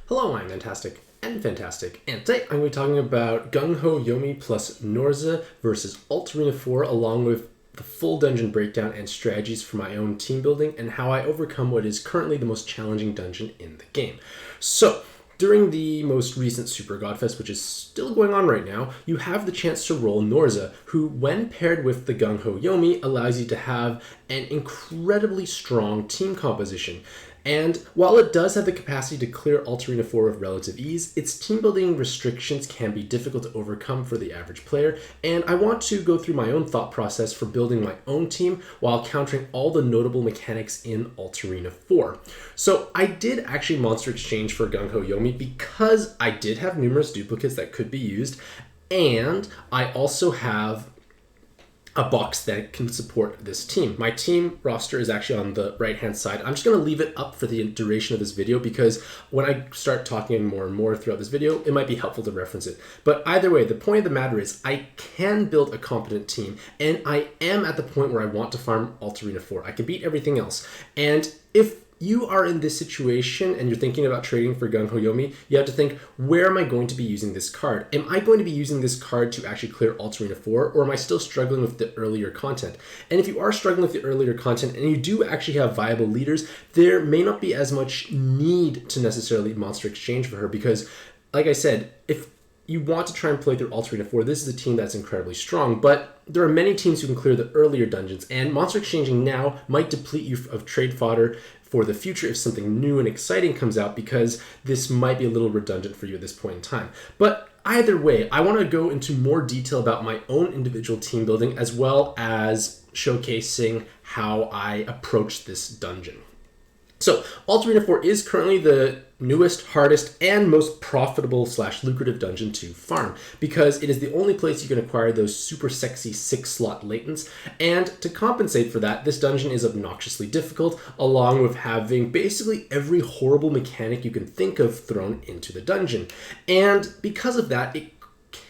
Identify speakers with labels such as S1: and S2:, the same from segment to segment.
S1: Hello, I'm Mantastic and Fantastic, and today I'm going to be talking about Tsukuyomi plus Norza versus Arena 4, along with the full dungeon breakdown and strategies for my own team building, and how I overcome what is currently the most challenging dungeon in the game. So, during the most recent Super Godfest, which is still going on right now, you have the chance to roll Norza, who, when paired with the Tsukuyomi, allows you to have an incredibly strong team composition. And while it does have the capacity to clear Arena 4 with relative ease, its team building restrictions can be difficult to overcome for the average player, and I want to go through my own thought process for building my own team while countering all the notable mechanics in Arena 4. So I did actually monster exchange for Tsukuyomi because I did have numerous duplicates that could be used, and I also have a box that can support this team. My team roster is actually on the right hand side. I'm just going to leave it up for the duration of this video because when I start talking more and more throughout this video, it might be helpful to reference it. But either way, the point of the matter is I can build a competent team, and I am at the point where I want to farm Arena 4. I can beat everything else. And if you are in this situation and you're thinking about trading for Tsukuyomi, you have to think, where am I going to be using this card? Am I going to be using this card to actually clear Arena 4, or am I still struggling with the earlier content? And if you are struggling with the earlier content and you do actually have viable leaders, there may not be as much need to necessarily monster exchange for her because, like I said, if you want to try and play through Arena 4, this is a team that's incredibly strong, but there are many teams who can clear the earlier dungeons, and monster exchanging now might deplete you of trade fodder for the future if something new and exciting comes out, because this might be a little redundant for you at this point in time. But either way, I want to go into more detail about my own individual team building as well as showcasing how I approach this dungeon. So, Arena 4 is currently the newest, hardest, and most profitable / lucrative dungeon to farm because it is the only place you can acquire those super sexy 6-slot latents, and to compensate for that, this dungeon is obnoxiously difficult, along with having basically every horrible mechanic you can think of thrown into the dungeon. And because of that, it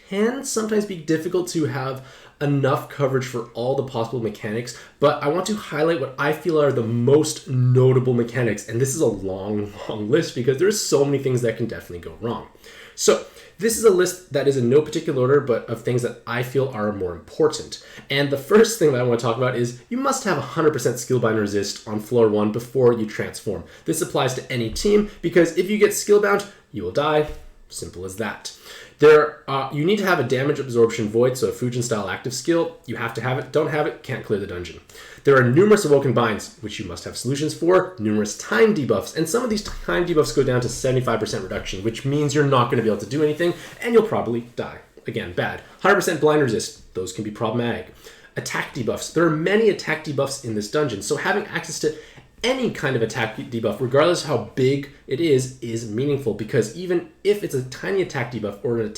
S1: can sometimes be difficult to have enough coverage for all the possible mechanics, but I want to highlight what I feel are the most notable mechanics, and this is a long list because there's so many things that can definitely go wrong. So this is a list that is in no particular order, but of things that I feel are more important. And the first thing that I want to talk about is you must have 100% skillbound resist on floor 1 before you transform. This applies to any team because if you get skillbound, you will die. Simple as that. You need to have a damage absorption void, so a Fujin style active skill. You have to have it. Don't have it, can't clear the dungeon. There are numerous awoken binds, which you must have solutions for, numerous time debuffs, and some of these time debuffs go down to 75% reduction, which means you're not going to be able to do anything, and you'll probably die. Again, bad. 100% blind resist, those can be problematic. Attack debuffs. There are many attack debuffs in this dungeon, so having access to any kind of attack debuff, regardless of how big it is meaningful, because even if it's a tiny attack debuff or a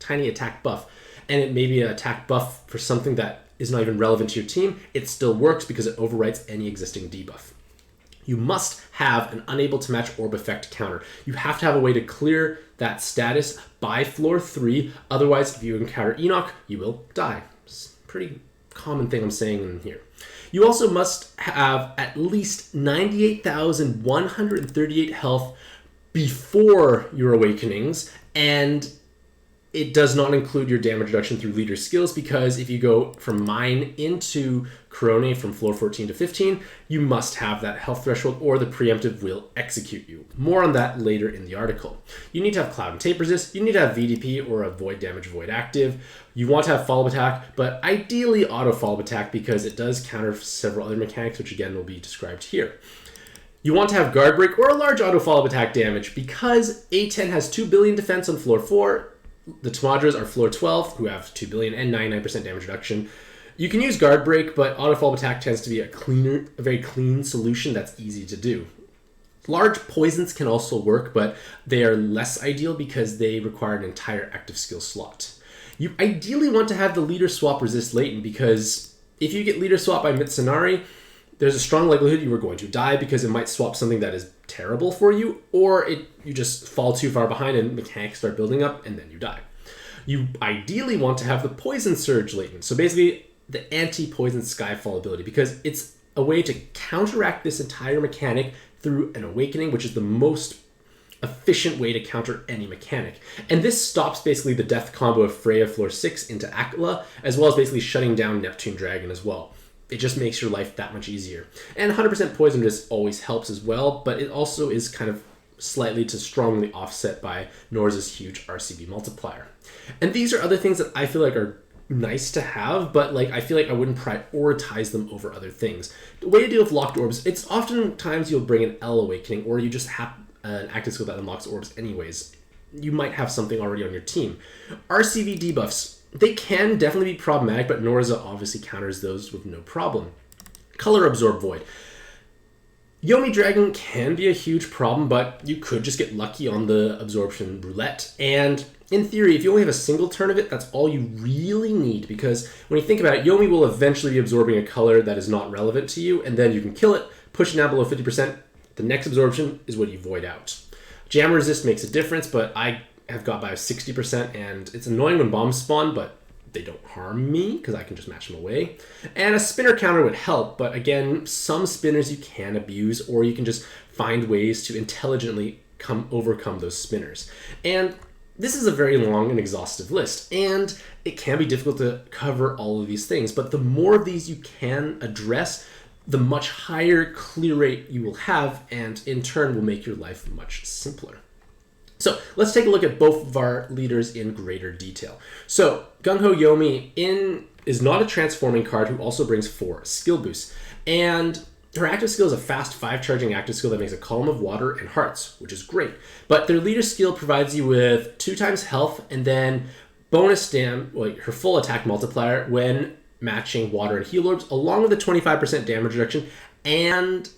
S1: tiny attack buff, and it may be an attack buff for something that is not even relevant to your team, it still works because it overwrites any existing debuff. You must have an unable to match orb effect counter. You have to have a way to clear that status by floor 3, otherwise if you encounter Enoch, you will die. It's a pretty common thing I'm saying in here. You also must have at least 98,138 health before your awakenings, and it does not include your damage reduction through leader skills, because if you go from mine into Corone from floor 14 to 15, you must have that health threshold or the preemptive will execute you. More on that later in the article. You need to have Cloud and Tape Resist, you need to have VDP or a Void Damage Void active. You want to have follow-up attack, but ideally auto follow-up attack because it does counter several other mechanics, which again will be described here. You want to have Guard Break or a large auto follow-up attack damage because A10 has 2 billion defense on floor 4. The Tamadras are floor 12, who have 2 billion and 99% damage reduction. You can use Guard Break, but auto follow-up attack tends to be a very clean solution that's easy to do. Large poisons can also work, but they are less ideal because they require an entire active skill slot. You ideally want to have the leader swap resist latent because if you get leader swap by Mitsunari, there's a strong likelihood you are going to die because it might swap something that is terrible for you, or you just fall too far behind and mechanics start building up and then you die. You ideally want to have the poison surge latent, so basically the anti-poison skyfall ability, because it's a way to counteract this entire mechanic through an awakening, which is the most efficient way to counter any mechanic. And this stops basically the death combo of Freya floor 6 into Aquila, as well as basically shutting down Neptune Dragon as well. It just makes your life that much easier. And 100% poison resist always helps as well, but it also is kind of slightly to strongly offset by Norza's huge RCB multiplier. And these are other things that I feel like are nice to have, but like I feel like I wouldn't prioritize them over other things. The way to deal with locked orbs, it's oftentimes you'll bring an L Awakening, or you just have an active skill that unlocks orbs anyways. You might have something already on your team. RCV debuffs, they can definitely be problematic, but Norza obviously counters those with no problem. Color Absorb Void. Yomi Dragon can be a huge problem, but you could just get lucky on the absorption roulette. And in theory, if you only have a single turn of it, that's all you really need, because when you think about it, Yomi will eventually be absorbing a color that is not relevant to you, and then you can kill it, push it down below 50%. The next absorption is what you void out. Jam Resist makes a difference, but I have got by 60%, and it's annoying when bombs spawn, but they don't harm me because I can just match them away. And a spinner counter would help, but again, some spinners you can abuse, or you can just find ways to intelligently overcome those spinners. And this is a very long and exhaustive list, and it can be difficult to cover all of these things, but the more of these you can address, the much higher clear rate you will have, and in turn will make your life much simpler. So let's take a look at both of our leaders in greater detail. So Gung-Ho Yomi is not a transforming card who also brings 4 skill boosts. And her active skill is a fast 5 charging active skill that makes a column of water and hearts, which is great. But their leader skill provides you with 2 times health and then bonus her full attack multiplier when matching water and heal orbs, along with a 25% damage reduction and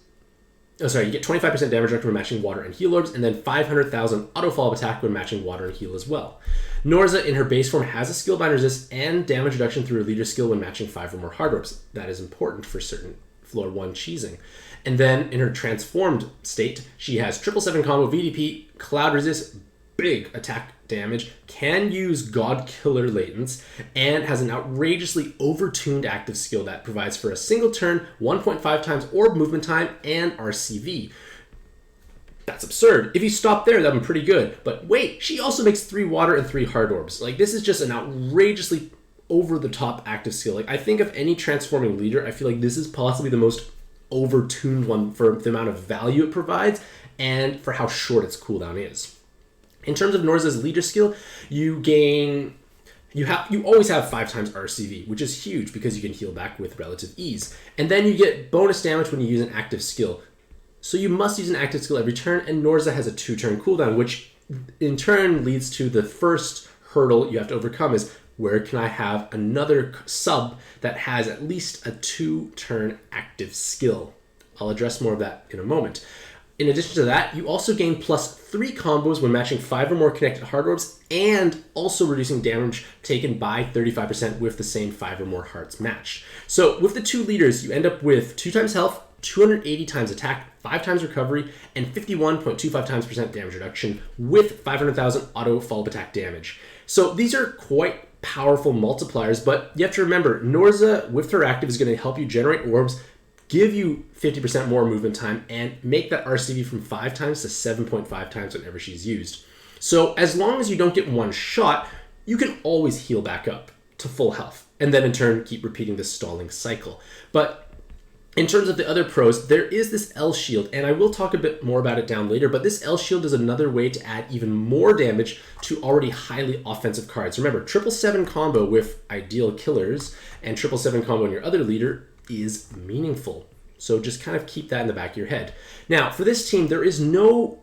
S1: you get 25% damage reduction when matching water and heal orbs, and then 500,000 auto follow-up attack when matching water and heal as well. Norza in her base form has a skill bind resist and damage reduction through her leader skill when matching 5 or more hard orbs. That is important for certain floor 1 cheesing. And then in her transformed state, she has 777 combo VDP, cloud resist, big attack damage, can use God Killer latents, and has an outrageously overtuned active skill that provides for a single turn, 1.5 times orb movement time, and RCV. That's absurd. If you stop there, that'd be pretty good. But wait, she also makes 3 water and 3 hard orbs. Like, this is just an outrageously over-the-top active skill. Like, I think of any transforming leader, I feel like this is possibly the most overtuned one for the amount of value it provides and for how short its cooldown is. In terms of Norza's leader skill, you always have 5 times RCV, which is huge because you can heal back with relative ease. And then you get bonus damage when you use an active skill. So you must use an active skill every turn, and Norza has a 2-turn cooldown, which in turn leads to the first hurdle you have to overcome is, where can I have another sub that has at least a 2-turn active skill? I'll address more of that in a moment. In addition to that, you also gain +3 combos when matching 5 or more connected hard orbs, and also reducing damage taken by 35% with the same 5 or more hearts matched. So with the 2 leaders, you end up with 2 times health, 280 times attack, 5 times recovery, and 51.25 times % damage reduction with 500,000 auto follow-up attack damage. So these are quite powerful multipliers, but you have to remember, Norza with her active is going to help you generate orbs, give you 50% more movement time, and make that RCV from 5 times to 7.5 times whenever she's used. So as long as you don't get one shot, you can always heal back up to full health, and then in turn keep repeating this stalling cycle. But in terms of the other pros, there is this L shield, and I will talk a bit more about it down later, but this L shield is another way to add even more damage to already highly offensive cards. Remember, 777 combo with ideal killers and 777 combo on your other leader is meaningful. So just kind of keep that in the back of your head. Now, for this team, there is no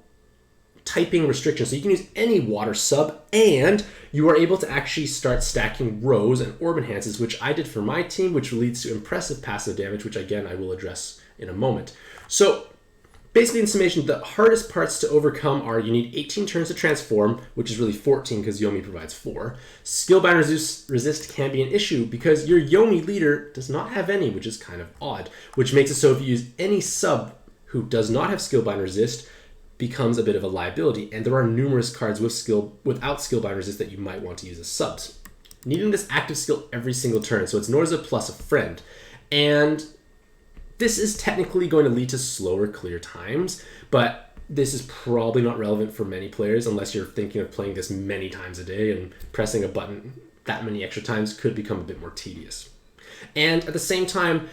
S1: typing restriction, so you can use any water sub, and you are able to actually start stacking rows and orb enhances, which I did for my team, which leads to impressive passive damage, which again I will address in a moment. So basically, in summation, the hardest parts to overcome are you need 18 turns to transform, which is really 14 because Yomi provides 4. Skillbind resist can be an issue because your Yomi leader does not have any, which is kind of odd, which makes it so if you use any sub who does not have skillbind resist, becomes a bit of a liability, and there are numerous cards without skillbind resist that you might want to use as subs. Needing this active skill every single turn, so it's Norza plus a friend, and this is technically going to lead to slower clear times, but this is probably not relevant for many players unless you're thinking of playing this many times a day, and pressing a button that many extra times could become a bit more tedious. And at the same time,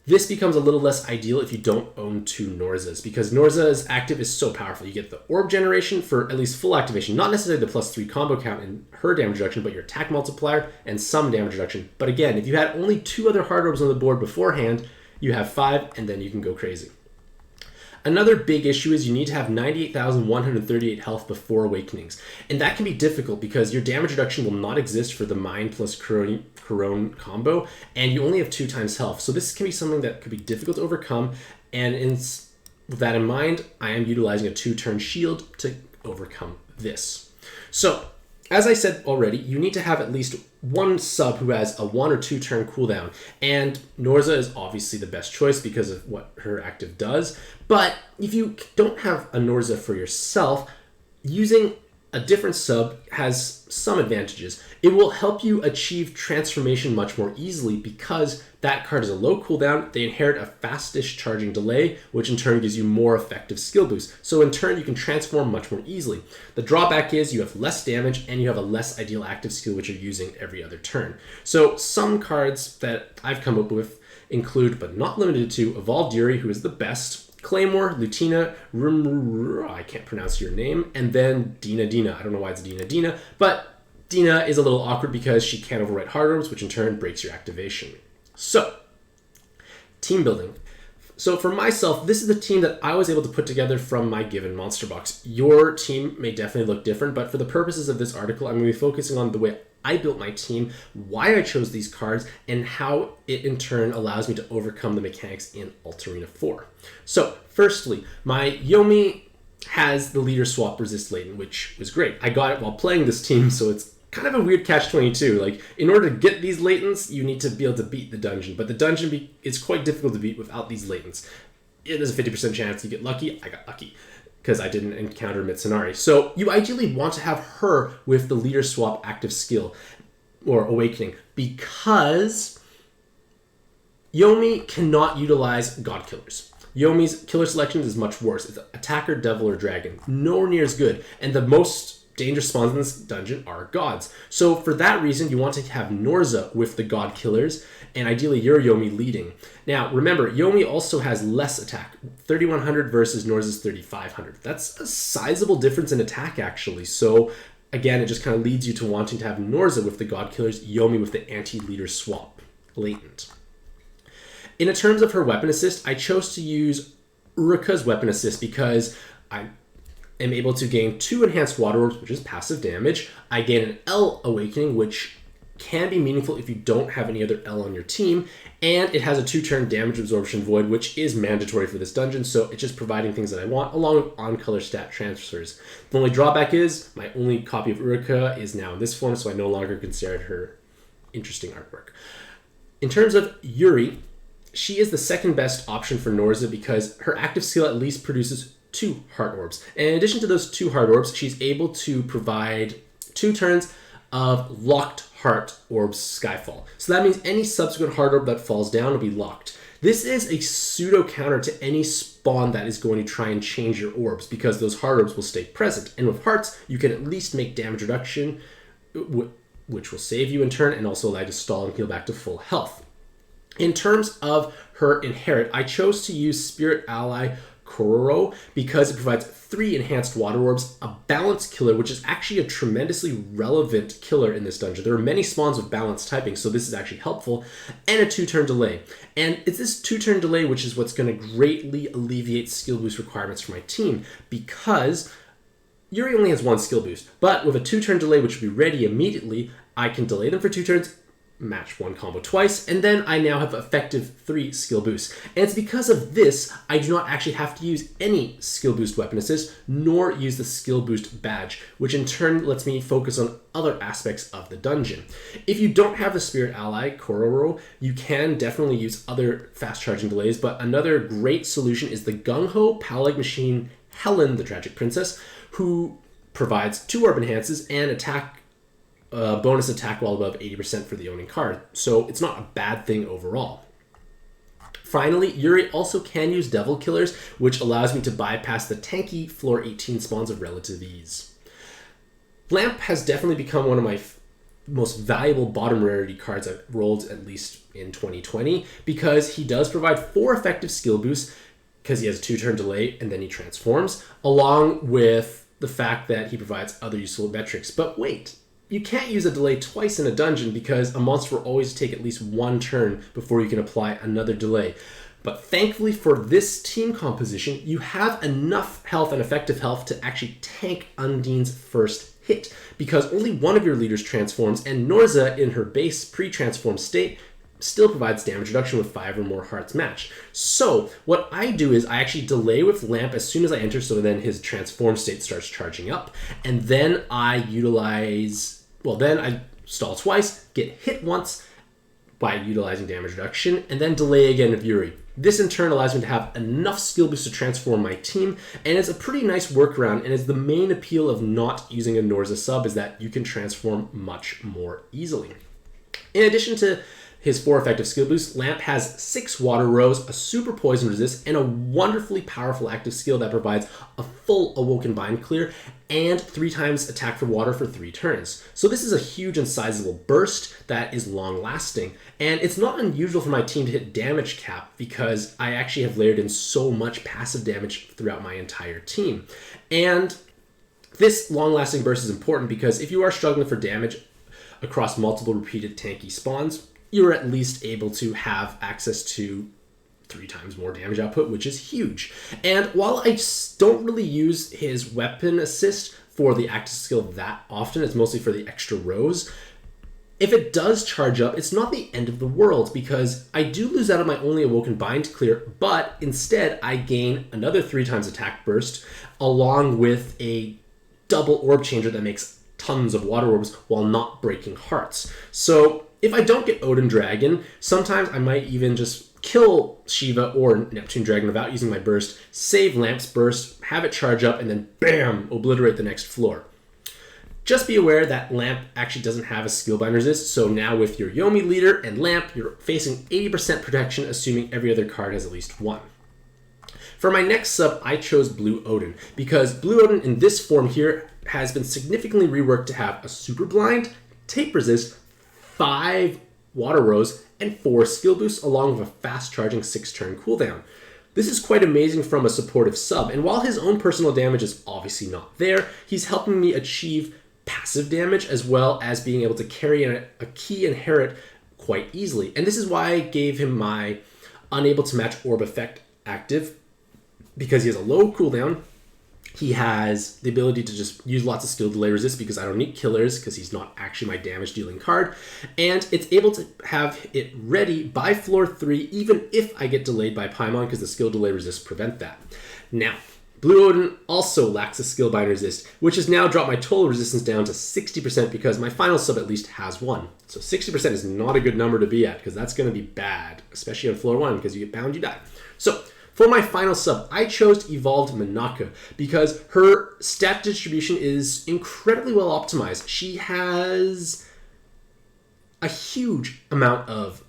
S1: this becomes a little less ideal if you don't own two Norzas, because Norza's active is so powerful. You get the orb generation for at least full activation, not necessarily the +3 combo count in her damage reduction, but your attack multiplier and some damage reduction. But again, if you had only 2 other hard orbs on the board beforehand, you have 5, and then you can go crazy. Another big issue is you need to have 98,138 health before Awakenings. And that can be difficult because your damage reduction will not exist for the Mind plus Corone combo, and you only have 2 times health. So this can be something that could be difficult to overcome, and with that in mind, I am utilizing a 2-turn shield to overcome this. So, as I said already, you need to have at least one sub who has a 1 or 2 turn cooldown, and Norza is obviously the best choice because of what her active does. But if you don't have a Norza for yourself, using a different sub has some advantages. It will help you achieve transformation much more easily because that card is a low cooldown. They inherit a fast-ish charging delay, which in turn gives you more effective skill boost. So in turn, you can transform much more easily. The drawback is you have less damage and you have a less ideal active skill, which you're using every other turn. So some cards that I've come up with include, but not limited to, Evolved Yuri, who is the best, Claymore, Lutina, I can't pronounce your name, and then Dina. I don't know why it's Dina, but Dina is a little awkward because she can't overwrite hard orbs, which in turn breaks your activation. So, team building. So for myself, this is the team that I was able to put together from my given monster box. Your team may definitely look different, but for the purposes of this article, I'm going to be focusing on the way I built my team, why I chose these cards, and how it in turn allows me to overcome the mechanics in Alt Arena 4. So, firstly, my Yomi has the leader swap resist latent, which was great. I got it while playing this team, so it's kind of a weird catch-22. Like, in order to get these latents, you need to be able to beat the dungeon, but the dungeon is quite difficult to beat without these latents. There's a 50% chance you get lucky. I got lucky because I didn't encounter Mitsunari. So you ideally want to have her with the leader swap active skill or awakening, because Yomi cannot utilize god killers. Yomi's killer selection is much worse. It's attacker, devil, or dragon. Nowhere near as good. And the most dangerous spawns in this dungeon are gods. So for that reason, you want to have Norza with the god killers, and ideally your Yomi leading. Now, remember, Yomi also has less attack, 3,100 versus Norza's 3,500. That's a sizable difference in attack, actually. So again, it just kind of leads you to wanting to have Norza with the god killers, Yomi with the anti-leader swap latent. In terms of her weapon assist, I chose to use Urika's weapon assist because I am able to gain 2 enhanced water orbs, which is passive damage. I gain an L awakening, which can be meaningful if you don't have any other L on your team, and it has a 2-turn damage absorption void, which is mandatory for this dungeon, so it's just providing things that I want, along with on-color stat transfers. The only drawback is my only copy of Urika is now in this form, so I no longer consider her interesting artwork. In terms of Yuri, she is the second best option for Norza because her active skill at least produces 2 heart orbs. And in addition to those 2 heart orbs, she's able to provide 2 turns of locked heart orbs Skyfall. So that means any subsequent heart orb that falls down will be locked. This is a pseudo counter to any spawn that is going to try and change your orbs, because those heart orbs will stay present. And with hearts, you can at least make damage reduction, which will save you in turn and also allow you to stall and heal back to full health. In terms of her inherit, I chose to use Spirit Ally Kororo because it provides 3 enhanced water orbs, a balanced killer, which is actually a tremendously relevant killer in this dungeon. There are many spawns with balanced typing, so this is actually helpful, and a 2-turn delay. And it's this 2-turn delay which is what's going to greatly alleviate skill boost requirements for my team, because Yuri only has 1 skill boost, but with a 2-turn delay which will be ready immediately, I can delay them for 2 turns, match 1 combo twice, and then I now have effective 3 skill boosts. And it's because of this, I do not actually have to use any skill boost weapon assist, nor use the skill boost badge, which in turn lets me focus on other aspects of the dungeon. If you don't have the Spirit Ally, Kororo, you can definitely use other fast charging delays, but another great solution is the Gung-Ho Palag Machine Helen, the Tragic Princess, who provides 2 orb enhances and bonus attack while above 80% for the owning card. So it's not a bad thing overall. Finally, Yuri also can use Devil Killers, which allows me to bypass the tanky floor 18 spawns of relative ease. Lamp has definitely become one of my most valuable bottom rarity cards I've rolled, at least in 2020, because he does provide 4 effective skill boosts, because he has a 2-turn delay and then he transforms, along with the fact that he provides other useful metrics. But wait, you can't use a delay twice in a dungeon because a monster will always take at least 1 turn before you can apply another delay. But thankfully for this team composition, you have enough health and effective health to actually tank Undine's first hit, because only one of your leaders transforms, and Norza, in her base pre-transform state, still provides damage reduction with 5 or more hearts matched. So what I do is I actually delay with Lamp as soon as I enter, so then his transform state starts charging up, and then I stall twice, get hit once by utilizing damage reduction, and then delay again with Yuri. This in turn allows me to have enough skill boosts to transform my team, and it's a pretty nice workaround, and it's the main appeal of not using a Norza sub is that you can transform much more easily. In addition to his 4 effective skill boosts, Lamp has 6 water rows, a super poison resist, and a wonderfully powerful active skill that provides a full Awoken Bind clear and 3 times attack for water for 3 turns. So this is a huge and sizable burst that is long lasting, and it's not unusual for my team to hit damage cap because I actually have layered in so much passive damage throughout my entire team. And this long lasting burst is important because if you are struggling for damage across multiple repeated tanky spawns, you're at least able to have access to 3 times more damage output, which is huge. And while I don't really use his weapon assist for the active skill that often, it's mostly for the extra rows, if it does charge up, it's not the end of the world because I do lose out on my only Awoken Bind clear, but instead I gain another 3 times attack burst along with a double orb changer that makes tons of water orbs while not breaking hearts. So if I don't get Odin Dragon, sometimes I might even just kill Shiva or Neptune Dragon without using my burst, save Lamp's burst, have it charge up, and then bam, obliterate the next floor. Just be aware that Lamp actually doesn't have a skill bind resist, so now with your Yomi leader and Lamp, you're facing 80% protection, assuming every other card has at least 1. For my next sub, I chose Blue Odin, because Blue Odin in this form here has been significantly reworked to have a super blind, tape resist, 5 water rows, and 4 skill boosts, along with a fast charging 6-turn cooldown. This is quite amazing from a supportive sub, and while his own personal damage is obviously not there, he's helping me achieve passive damage as well as being able to carry a key inherit quite easily. And this is why I gave him my unable to match orb effect active, because he has a low cooldown. He has the ability to just use lots of skill delay resist because I don't need killers because he's not actually my damage dealing card. And it's able to have it ready by floor 3 even if I get delayed by Paimon because the skill delay resists prevent that. Now, Blue Odin also lacks a skill bind resist, which has now dropped my total resistance down to 60% because my final sub at least has 1. So 60% is not a good number to be at because that's going to be bad, especially on floor 1 because you get bound, you die. So for my final sub, I chose Evolved Manaka because her stat distribution is incredibly well optimized. She has a huge amount of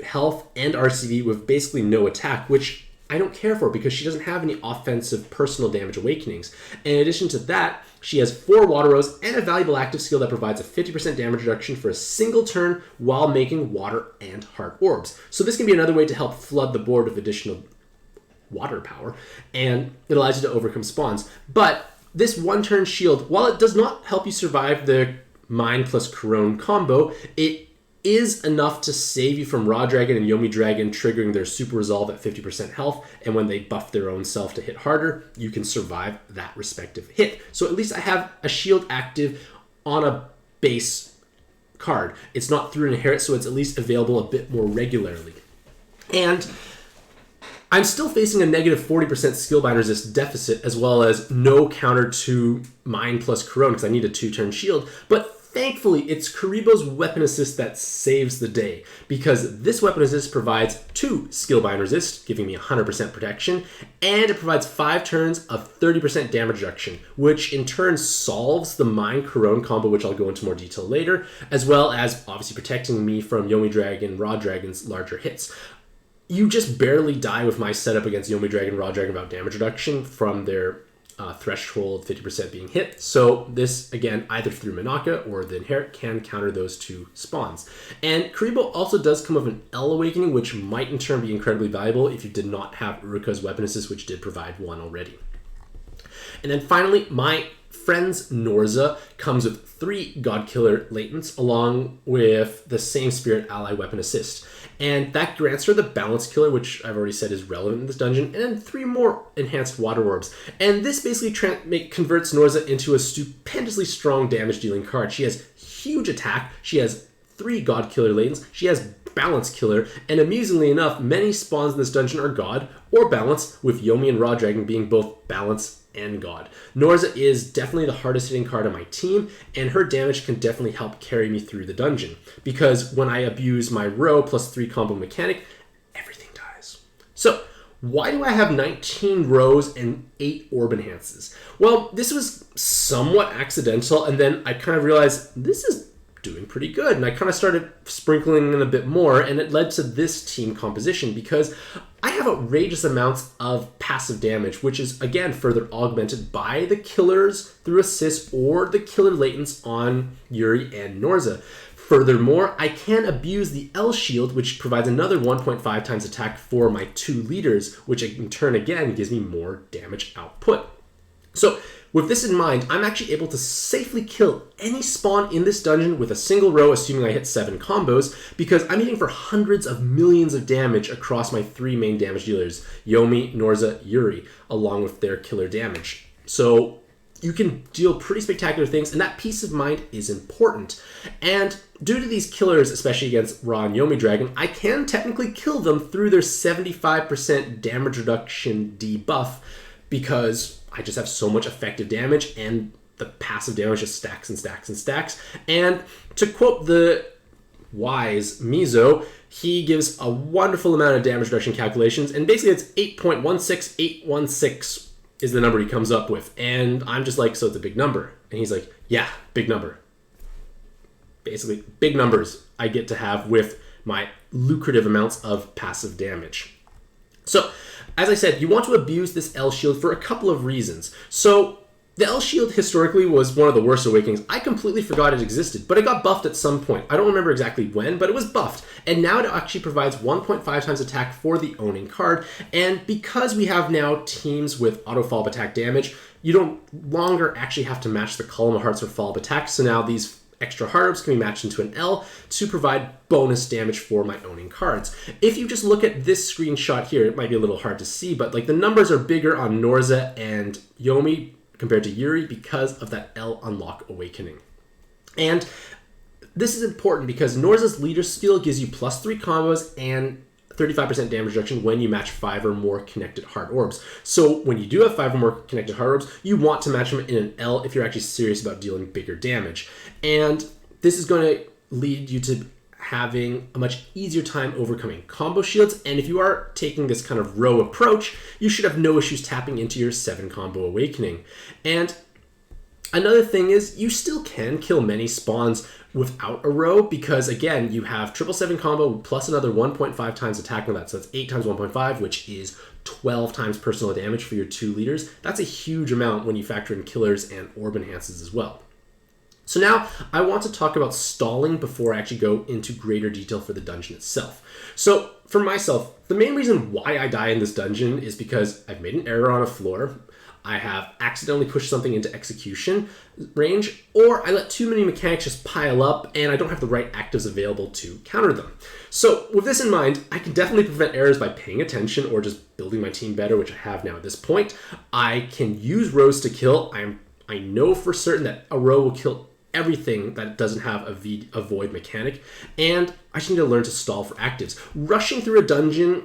S1: health and RCV with basically no attack, which I don't care for because she doesn't have any offensive personal damage awakenings. In addition to that, she has 4 water rows and a valuable active skill that provides a 50% damage reduction for a single turn while making water and heart orbs. So this can be another way to help flood the board with additional water power, and it allows you to overcome spawns. But this 1-turn shield, while it does not help you survive the Mine plus Corone combo, it is enough to save you from Raw Dragon and Yomi Dragon triggering their super resolve at 50% health, and when they buff their own self to hit harder, you can survive that respective hit. So at least I have a shield active on a base card. It's not through an inherit, so it's at least available a bit more regularly. And I'm still facing a negative 40% skill bind resist deficit as well as no counter to Mine plus Corone because I need a 2-turn shield. But thankfully, it's Karibo's weapon assist that saves the day because this weapon assist provides 2 skill bind resist, giving me 100% protection, and it provides 5 turns of 30% damage reduction, which in turn solves the Mine Corone combo, which I'll go into more detail later, as well as obviously protecting me from Yomi Dragon, Raw Dragon's larger hits. you just barely die with my setup against Yomi Dragon, Raw Dragon without damage reduction from their threshold 50% being hit. So this, again, either through Manaka or the Inherit, can counter those two spawns. And Kuribo also does come with an L Awakening, which might in turn be incredibly valuable if you did not have Uruka's Weapon Assist, which did provide one already. And then finally, my friend's Norza comes with 3 God Killer Latents along with the same Spirit Ally Weapon Assist. And that grants her the Balance Killer, which I've already said is relevant in this dungeon, and then 3 more Enhanced Water Orbs. And this basically converts Norza into a stupendously strong damage-dealing card. She has huge attack, she has 3 God Killer Latents, she has Balance Killer, and amusingly enough, many spawns in this dungeon are God or Balance, with Yomi and Raw Dragon being both Balance and God. Norza is definitely the hardest hitting card on my team, and her damage can definitely help carry me through the dungeon, because when I abuse my row plus 3 combo mechanic, everything dies. So why do I have 19 rows and 8 orb enhances? Well, this was somewhat accidental, and then I kind of realized this is doing pretty good, and I kind of started sprinkling in a bit more, and it led to this team composition because I have outrageous amounts of passive damage, which is again further augmented by the killers through assists or the killer latents on Yuri and Norza. Furthermore, I can abuse the L shield, which provides another 1.5 times attack for my 2 leaders, which in turn again gives me more damage output. So with this in mind, I'm actually able to safely kill any spawn in this dungeon with a single row, assuming I hit 7 combos, because I'm hitting for hundreds of millions of damage across my 3 main damage dealers, Yomi, Norza, Yuri, along with their killer damage. So you can deal pretty spectacular things, and that peace of mind is important. And due to these killers, especially against Ra and Yomi Dragon, I can technically kill them through their 75% damage reduction debuff, because I just have so much effective damage, and the passive damage just stacks and stacks and stacks. And to quote the wise Mizo, he gives a wonderful amount of damage reduction calculations, and basically it's 8.16816 is the number he comes up with. And I'm just like, so it's a big number. And he's like, yeah, big number. Basically, big numbers I get to have with my lucrative amounts of passive damage. So, as I said, you want to abuse this L shield for a couple of reasons. So, the L shield historically was one of the worst awakenings. I completely forgot it existed, but it got buffed at some point. I don't remember exactly when, but it was buffed. And now it actually provides 1.5 times attack for the owning card. And because we have now teams with auto follow-up attack damage, you don't longer actually have to match the column of hearts for follow-up attack. So now these extra heart orbs can be matched into an L to provide bonus damage for my owning cards. If you just look at this screenshot here, it might be a little hard to see, but like the numbers are bigger on Norza and Yomi compared to Yuri because of that L unlock awakening. And this is important because Norza's leader skill gives you plus 3 combos and 35% damage reduction when you match 5 or more connected heart orbs. So when you do have 5 or more connected heart orbs, you want to match them in an L if you're actually serious about dealing bigger damage. And this is going to lead you to having a much easier time overcoming combo shields. And if you are taking this kind of row approach, you should have no issues tapping into your 7 combo awakening. And another thing is you still can kill many spawns without a row because, again, you have 777 combo plus another 1.5 times attack on that. So that's 8 times 1.5, which is 12 times personal damage for your 2 leaders. That's a huge amount when you factor in killers and orb enhances as well. So now I want to talk about stalling before I actually go into greater detail for the dungeon itself. So for myself, the main reason why I die in this dungeon is because I've made an error on a floor, I have accidentally pushed something into execution range, or I let too many mechanics just pile up and I don't have the right actives available to counter them. So with this in mind, I can definitely prevent errors by paying attention or just building my team better, which I have now at this point. I can use rows to kill. I know for certain that a row will kill everything that doesn't have a void mechanic, and I just need to learn to stall for actives. Rushing through a dungeon,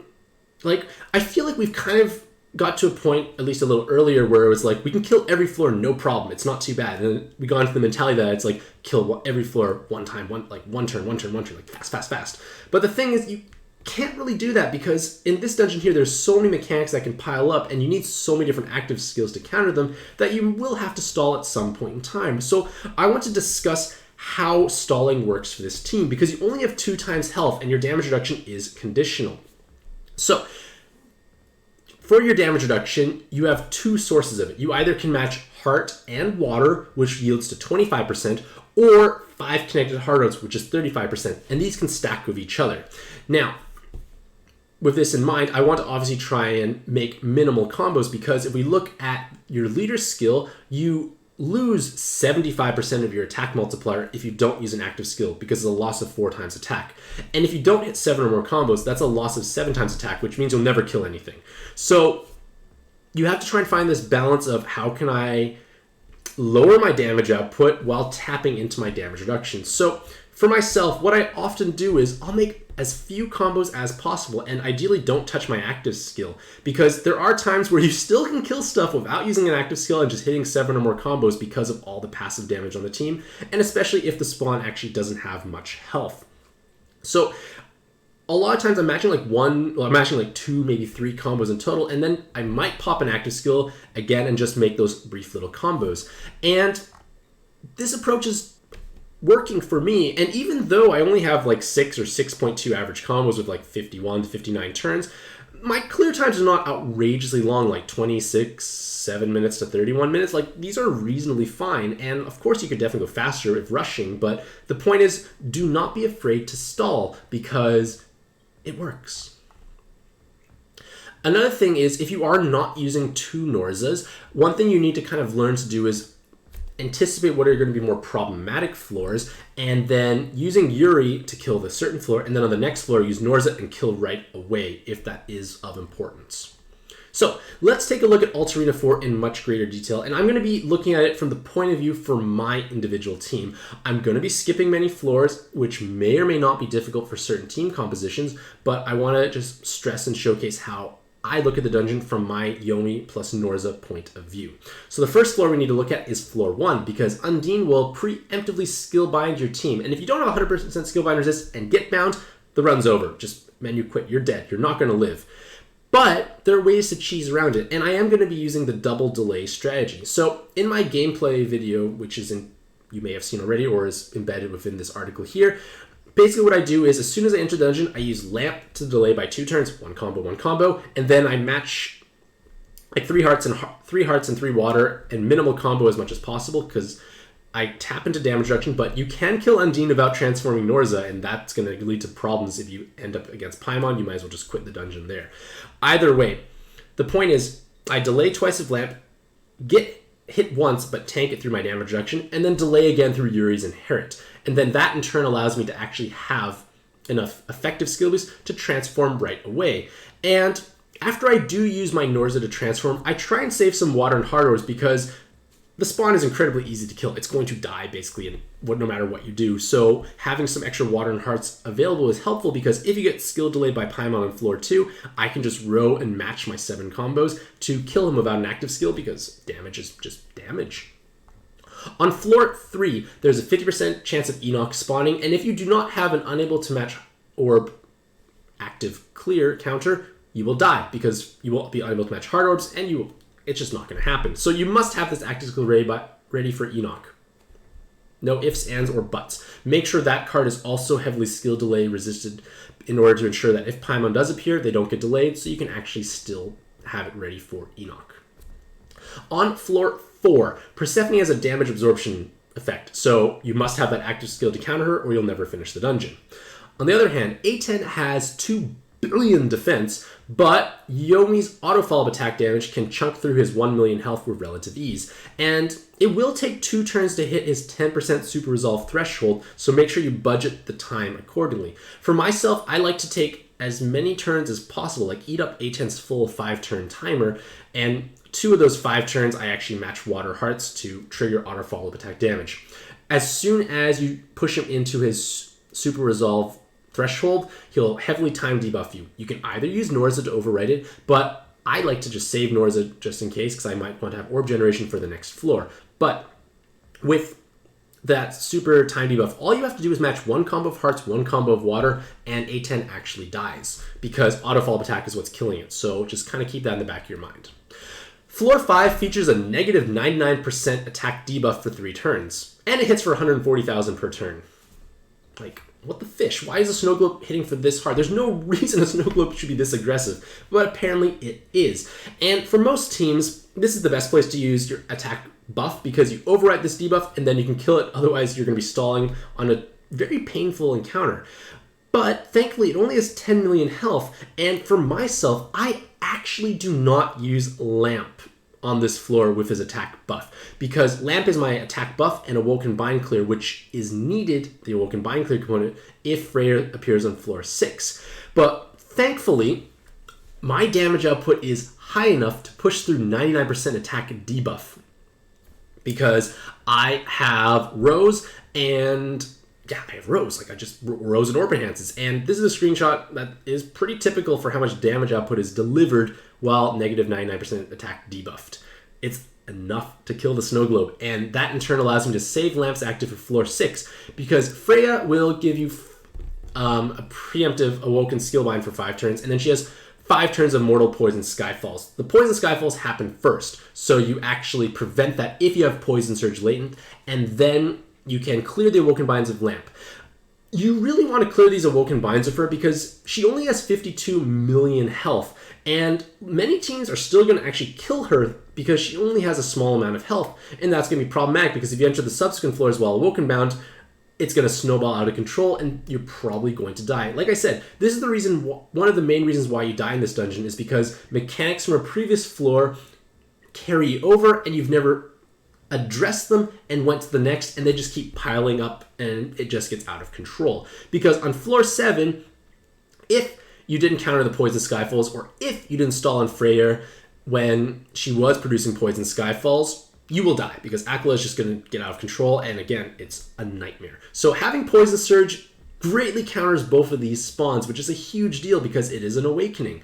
S1: like, I feel like we've kind of got to a point, at least a little earlier, where it was like, we can kill every floor, no problem, it's not too bad. And then we got into the mentality that it's like, kill every floor one time, one turn, like fast. But the thing is, you can't really do that because in this dungeon here, there's so many mechanics that can pile up and you need so many different active skills to counter them that you will have to stall at some point in time. So I want to discuss how stalling works for this team because you only have 2 times health and your damage reduction is conditional. So for your damage reduction, you have two sources of it. You either can match heart and water, which yields to 25%, or 5 connected heart orbs, which is 35%, and these can stack with each other. Now, with this in mind, I want to obviously try and make minimal combos, because if we look at your leader's skill, you lose 75% of your attack multiplier if you don't use an active skill, because it's a loss of 4 times attack. And if you don't hit 7 or more combos, that's a loss of 7 times attack, which means you'll never kill anything. So you have to try and find this balance of how can I lower my damage output while tapping into my damage reduction. So for myself, what I often do is I'll make as few combos as possible, and ideally don't touch my active skill, because there are times where you still can kill stuff without using an active skill and just hitting 7 or more combos because of all the passive damage on the team, and especially if the spawn actually doesn't have much health. So a lot of times I'm matching like 2, maybe 3 combos in total, and then I might pop an active skill again and just make those brief little combos. And this approach is working for me, and even though I only have like 6 or 6.2 average combos with like 51 to 59 turns, my clear times are not outrageously long, like 7 minutes to 31 minutes. Like, these are reasonably fine, and of course you could definitely go faster if rushing, but the point is, do not be afraid to stall, because it works. Another thing is, if you are not using 2 Norzas, one thing you need to kind of learn to do is anticipate what are going to be more problematic floors, and then using Yuri to kill the certain floor, and then on the next floor use Norza and kill right away if that is of importance. So let's take a look at Alt Arena 4 in much greater detail, and I'm going to be looking at it from the point of view for my individual team. I'm going to be skipping many floors, which may or may not be difficult for certain team compositions, but I want to just stress and showcase how I look at the dungeon from my Yomi plus Norza point of view. So the first floor we need to look at is floor 1, because Undine will preemptively skill bind your team. And if you don't have 100% skill bind resist and get bound, the run's over. Just menu quit. You're dead. You're not going to live. But there are ways to cheese around it, and I am going to be using the double delay strategy. So in my gameplay video, which is you may have seen already or is embedded within this article here, basically what I do is, as soon as I enter the dungeon, I use Lamp to delay by 2 turns, 1 combo, and then I match like 3 hearts and 3 water and minimal combo as much as possible, because I tap into damage reduction, but you can kill Undine without transforming Norza, and that's going to lead to problems if you end up against Paimon. You might as well just quit the dungeon there. Either way, the point is, I delay twice with Lamp, get hit once, but tank it through my damage reduction, and then delay again through Yuri's Inherit. And then that in turn allows me to actually have enough effective skill boost to transform right away. And after I do use my Norza to transform, I try and save some water and hard ores, because the spawn is incredibly easy to kill. It's going to die basically no matter what you do. So having some extra water and hearts available is helpful, because if you get skill delayed by Paimon on floor 2, I can just row and match my 7 combos to kill him without an active skill, because damage is just damage. On floor 3, there's a 50% chance of Enoch spawning, and if you do not have an unable to match orb active clear counter, you will die, because you won't be unable to match hard orbs, and it's just not going to happen. So you must have this active skill ready for Enoch. No ifs, ands, or buts. Make sure that card is also heavily skill delay resisted in order to ensure that if Paimon does appear, they don't get delayed, so you can actually still have it ready for Enoch. On floor 4, Persephone has a damage absorption effect, so you must have that active skill to counter her or you'll never finish the dungeon. On the other hand, A10 has 2 billion defense, but Yomi's auto follow-up attack damage can chunk through his 1 million health with relative ease, and it will take 2 turns to hit his 10% super resolve threshold, so make sure you budget the time accordingly. For myself, I like to take as many turns as possible, like eat up A10's full 5-turn timer, and 2 of those 5 turns I actually match water hearts to trigger auto follow-up attack damage. As soon as you push him into his super resolve threshold, he'll heavily time debuff you. You can either use Norza to overwrite it, but I like to just save Norza just in case, because I might want to have orb generation for the next floor. But with that super time debuff, all you have to do is match 1 combo of hearts, 1 combo of water, and A10 actually dies, because auto follow-up attack is what's killing it. So just kind of keep that in the back of your mind. Floor 5 features a negative 99% attack debuff for 3 turns, and it hits for 140,000 per turn. Like, what the fish? Why is a snow globe hitting for this hard? There's no reason a snow globe should be this aggressive, but apparently it is. And for most teams, this is the best place to use your attack buff because you override this debuff and then you can kill it. Otherwise, you're going to be stalling on a very painful encounter. But thankfully, it only has 10 million health. And for myself, I actually do not use Lamp on this floor with his attack buff because Lamp is my attack buff and Awoken Bind Clear, which is needed, the Awoken Bind Clear component, if Freya appears on floor 6. But thankfully, my damage output is high enough to push through 99% attack debuff because I have Rose and I have Rose. Like I just Rose and Orb Enhances. And this is a screenshot that is pretty typical for how much damage output is delivered while negative 99% attack debuffed. It's enough to kill the snow globe. And that in turn allows me to save Lamp's active for floor 6 because Freya will give you a preemptive Awoken Skillbind for 5 turns. And then she has 5 turns of Mortal Poison Skyfalls. The Poison Skyfalls happen first. So you actually prevent that if you have Poison Surge latent. And then you can clear the Awoken Binds of Lamp. You really want to clear these Awoken Binds of her because she only has 52 million health, and many teams are still going to actually kill her because she only has a small amount of health, and that's going to be problematic because if you enter the subsequent floors while Awoken Bound, it's going to snowball out of control, and you're probably going to die. Like I said, this is the reason, one of the main reasons why you die in this dungeon is because mechanics from a previous floor carry you over, and you've never address them and went to the next, and they just keep piling up and it just gets out of control. Because on floor 7, if you didn't counter the Poison Skyfalls or if you didn't stall on Freyr when she was producing Poison Skyfalls, you will die because Aquila is just going to get out of control, and again, it's a nightmare. So having Poison Surge greatly counters both of these spawns, which is a huge deal because it is an awakening.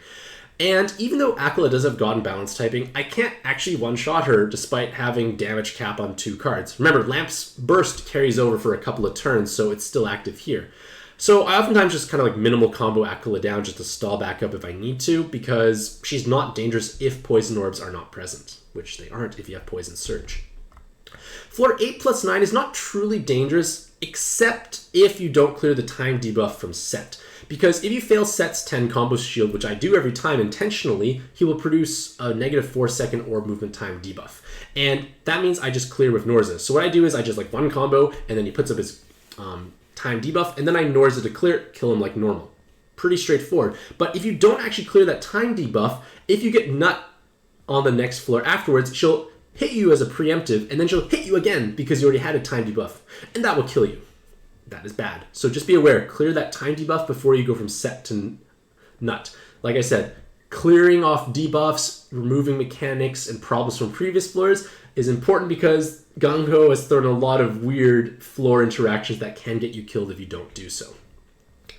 S1: And even though Aquila does have God and Balance typing, I can't actually one-shot her despite having damage cap on 2 cards. Remember, Lamp's Burst carries over for a couple of turns, so it's still active here. So I oftentimes just kind of like minimal combo Aquila down just to stall back up if I need to, because she's not dangerous if Poison Orbs are not present, which they aren't if you have Poison Surge. Floor 8 plus 9 is not truly dangerous, except if you don't clear the time debuff from Set. Because if you fail Set's 10 combo shield, which I do every time intentionally, he will produce a negative 4-second orb movement time debuff. And that means I just clear with Norza. So what I do is I just like one combo, and then he puts up his time debuff, and then I Norza to clear it, kill him like normal. Pretty straightforward. But if you don't actually clear that time debuff, if you get Nut on the next floor afterwards, she'll hit you as a preemptive, and then she'll hit you again because you already had a time debuff. And that will kill you. That is bad. So just be aware, clear that time debuff before you go from Set to Nut. Like I said, clearing off debuffs, removing mechanics and problems from previous floors is important because Gung-Ho has thrown a lot of weird floor interactions that can get you killed if you don't do so.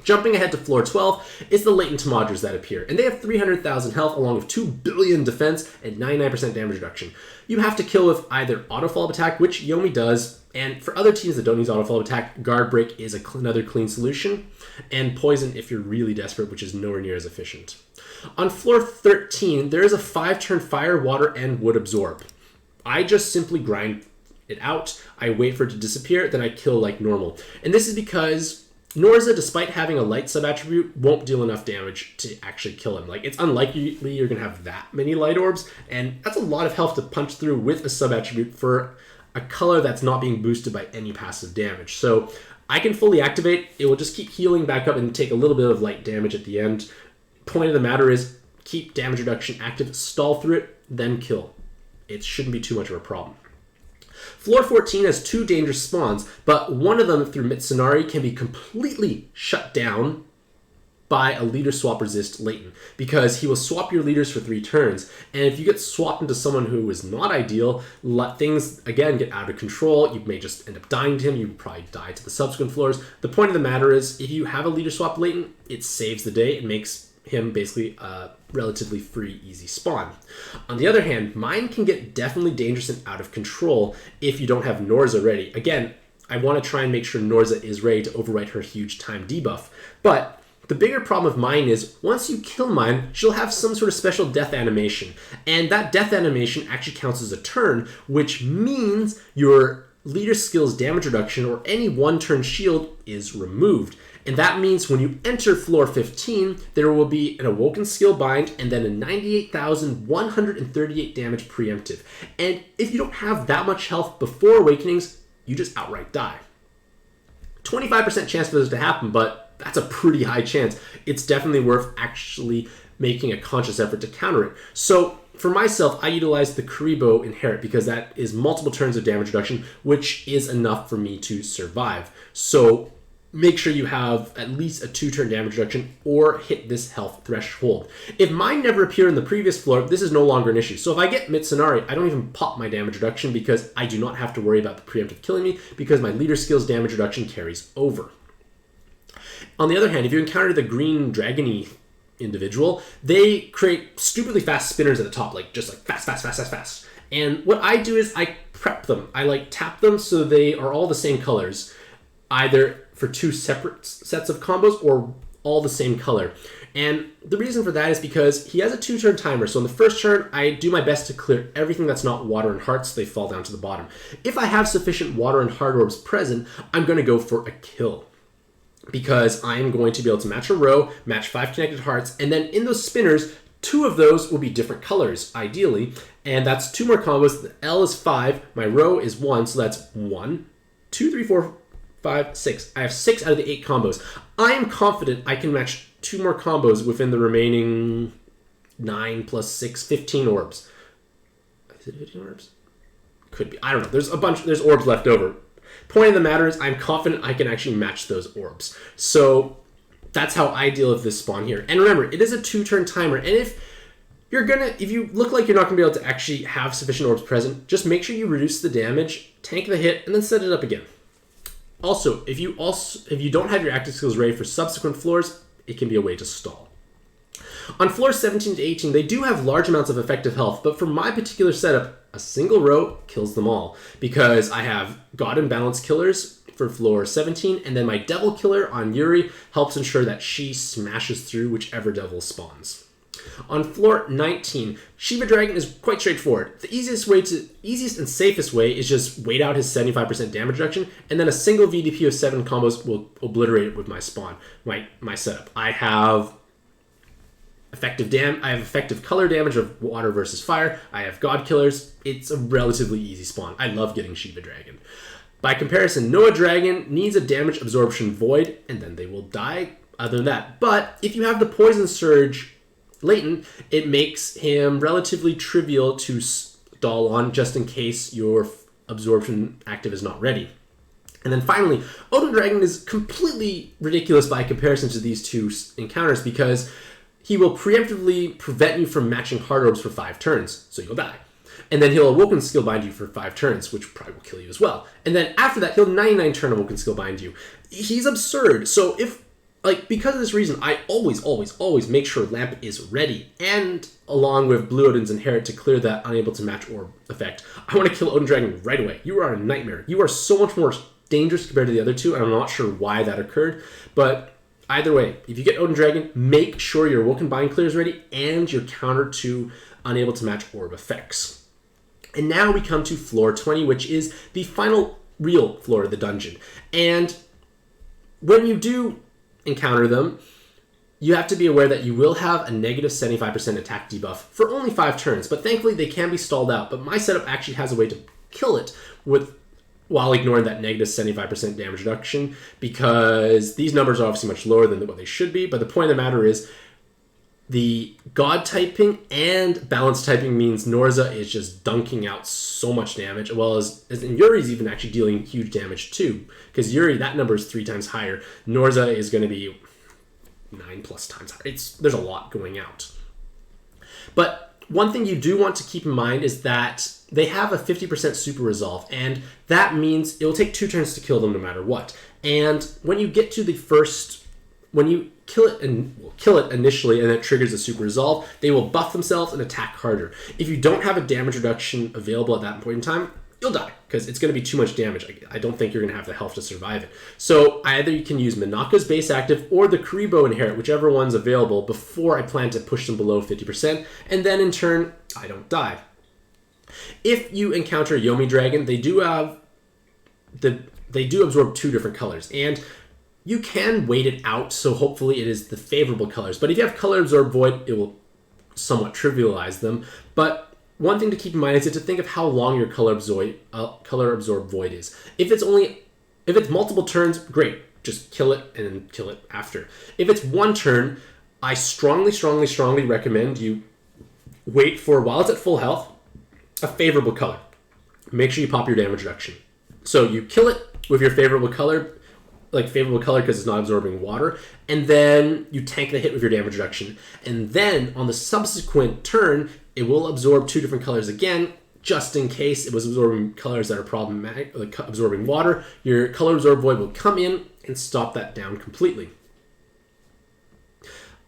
S1: Jumping ahead to floor 12 is the latent Tamaudras that appear, and they have 300,000 health along with 2 billion defense and 99% damage reduction. You have to kill with either auto follow-up attack, which Yomi does, and for other teams that don't use auto follow-up attack, Guard Break is another clean solution, and Poison if you're really desperate, which is nowhere near as efficient. On floor 13, there is a 5-turn Fire, Water, and Wood Absorb. I just simply grind it out, I wait for it to disappear, then I kill like normal. And this is because Norza, despite having a light sub-attribute, won't deal enough damage to actually kill him. Like, it's unlikely you're going to have that many light orbs, and that's a lot of health to punch through with a sub-attribute for a color that's not being boosted by any passive damage. So I can fully activate, it will just keep healing back up and take a little bit of light damage at the end. Point of the matter is, keep damage reduction active, stall through it, then kill. It shouldn't be too much of a problem. Floor 14 has 2 dangerous spawns, but one of them through Mitsunari can be completely shut down by a leader swap resist latent, because he will swap your leaders for 3 turns, and if you get swapped into someone who is not ideal, let things again get out of control. You may just end up dying to him, you probably die to the subsequent floors. The point of the matter is, if you have a leader swap latent, it saves the day, it makes him basically a relatively free, easy spawn. On the other hand, mine can get definitely dangerous and out of control if you don't have Norza ready. Again, I want to try and make sure Norza is ready to overwrite her huge time debuff, but the bigger problem of mine is, once you kill mine, she'll have some sort of special death animation. And that death animation actually counts as a turn, which means your leader skill's damage reduction or any one-turn shield is removed. And that means when you enter floor 15, there will be an Awoken Skill Bind and then a 98,138 damage preemptive. And if you don't have that much health before Awakenings, you just outright die. 25% chance for this to happen, but that's a pretty high chance. It's definitely worth actually making a conscious effort to counter it. So for myself, I utilize the Kuriboh Inherit because that is multiple turns of damage reduction, which is enough for me to survive. So make sure you have at least a 2-turn damage reduction or hit this health threshold. If mine never appeared in the previous floor, this is no longer an issue. So if I get Mitsunari, I don't even pop my damage reduction because I do not have to worry about the preemptive killing me because my leader skill's damage reduction carries over. On the other hand, if you encounter the green dragony individual, they create stupidly fast spinners at the top, just fast. And what I do is I prep them. I tap them so they are all the same colors, either for 2 separate sets of combos or all the same color. And the reason for that is because he has a 2-turn timer. So in the first turn, I do my best to clear everything that's not water and heart so they fall down to the bottom. If I have sufficient water and heart orbs present, I'm going to go for a kill, because I am going to be able to match a row, match 5 connected hearts, and then in those spinners, 2 of those will be different colors, ideally, and that's 2 more combos. The L is 5, my row is 1, so that's 1, 2, 3, 4, 5, 6. I have 6 out of the 8 combos. I am confident I can match 2 more combos within the remaining 9 plus 6, 15 orbs. Is it 15 orbs? Could be. I don't know. There's orbs left over. Point of the matter is I'm confident I can actually match those orbs. So that's how I deal with this spawn here. And remember, it is a 2-turn timer. And if you look like you're not going to be able to actually have sufficient orbs present, just make sure you reduce the damage, tank the hit, and then set it up again. Also, if you don't have your active skills ready for subsequent floors, it can be a way to stall. On floors 17 to 18, they do have large amounts of effective health, but for my particular setup, a single row kills them all because I have God and Balance killers for floor 17, and then my Devil Killer on Yuri helps ensure that she smashes through whichever devil spawns. On floor 19, Shiva Dragon is quite straightforward. The easiest and safest way is just wait out his 75% damage reduction, and then a single VDP of 7 combos will obliterate it with my spawn, my setup. I have effective color damage of water versus fire. I have God Killers. It's a relatively easy spawn. I love getting Shiva Dragon. By comparison, Noah Dragon needs a damage absorption void, and then they will die other than that. But if you have the Poison Surge latent, it makes him relatively trivial to stall on just in case your absorption active is not ready. And then finally, Odin Dragon is completely ridiculous by comparison to these 2 encounters because he will preemptively prevent you from matching heart orbs for 5 turns, so you'll die. And then he'll Awoken Skill Bind you for 5 turns, which probably will kill you as well. And then after that, he'll 99 turn Awoken Skill Bind you. He's absurd. So because of this reason, I always make sure Lamp is ready. And along with Blue Odin's Inherit to clear that unable to match orb effect, I want to kill Odin Dragon right away. You are a nightmare. You are so much more dangerous compared to the other 2, and I'm not sure why that occurred. But either way, if you get Odin Dragon, make sure your Awoken Bind clear is ready and your counter to unable to match orb effects. And now we come to floor 20, which is the final real floor of the dungeon. And when you do encounter them, you have to be aware that you will have a negative 75% attack debuff for only 5 turns, but thankfully they can be stalled out. But my setup actually has a way to kill it while ignoring that negative 75% damage reduction, because these numbers are obviously much lower than what they should be. But the point of the matter is the God typing and balance typing means Norza is just dunking out so much damage, as well as and Yuri's even actually dealing huge damage too, because Yuri, that number is 3 times higher. Norza is going to be 9+ times higher. There's a lot going out. But one thing you do want to keep in mind is that they have a 50% super resolve, and that means it will take 2 turns to kill them no matter what. And when you get to when you kill it initially and it triggers a super resolve, they will buff themselves and attack harder. If you don't have a damage reduction available at that point in time, you'll die because it's going to be too much damage. I don't think you're going to have the health to survive it. So either you can use Minaka's base active or the Kuriboh Inherit, whichever one's available, before I plan to push them below 50%, and then in turn, I don't die. If you encounter Yomi Dragon, they do have they do absorb 2 different colors. And you can weight it out, so hopefully it is the favorable colors. But if you have color absorb void, it will somewhat trivialize them. But one thing to keep in mind is to think of how long your color absorb void is. If it's multiple turns, great. Just kill it and then kill it after. If it's 1 turn, I strongly recommend you wait for, while it's at full health, a favorable color. Make sure you pop your damage reduction. So you kill it with your favorable color because it's not absorbing water, and then you tank the hit with your damage reduction. And then on the subsequent turn, it will absorb 2 different colors again, just in case it was absorbing colors that are problematic, like absorbing water. Your color absorb void will come in and stop that down completely.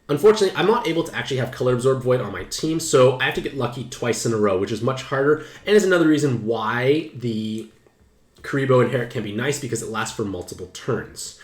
S1: Unfortunately, I'm not able to actually have color absorb void on my team, so I have to get lucky twice in a row, which is much harder, and is another reason why the Kuriboh Inherit can be nice, because it lasts for multiple turns.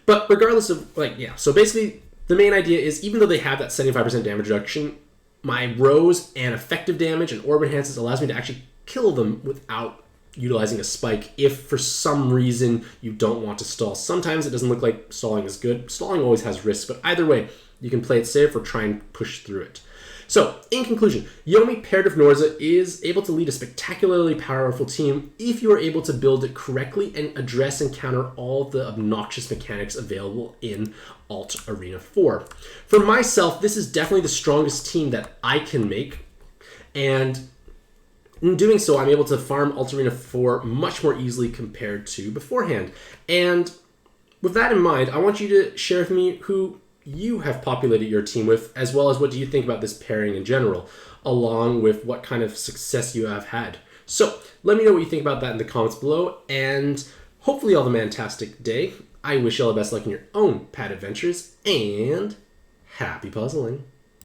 S1: But regardless of, so basically the main idea is, even though they have that 75% damage reduction, my Rose and effective damage and Orb Enhances allows me to actually kill them without utilizing a spike if for some reason you don't want to stall. Sometimes it doesn't look like stalling is good. Stalling always has risks, but either way, you can play it safe or try and push through it. So, in conclusion, Yomi paired with Norza is able to lead a spectacularly powerful team if you are able to build it correctly and address and counter all the obnoxious mechanics available in Alt Arena 4. For myself, this is definitely the strongest team that I can make, and in doing so, I'm able to farm Alt Arena 4 much more easily compared to beforehand. And with that in mind, I want you to share with me who you have populated your team with, as well as what do you think about this pairing in general, along with what kind of success you have had. So let me know what you think about that in the comments below, and hopefully all the Mantastic day. I wish you all the best luck in your own pad adventures, and happy puzzling.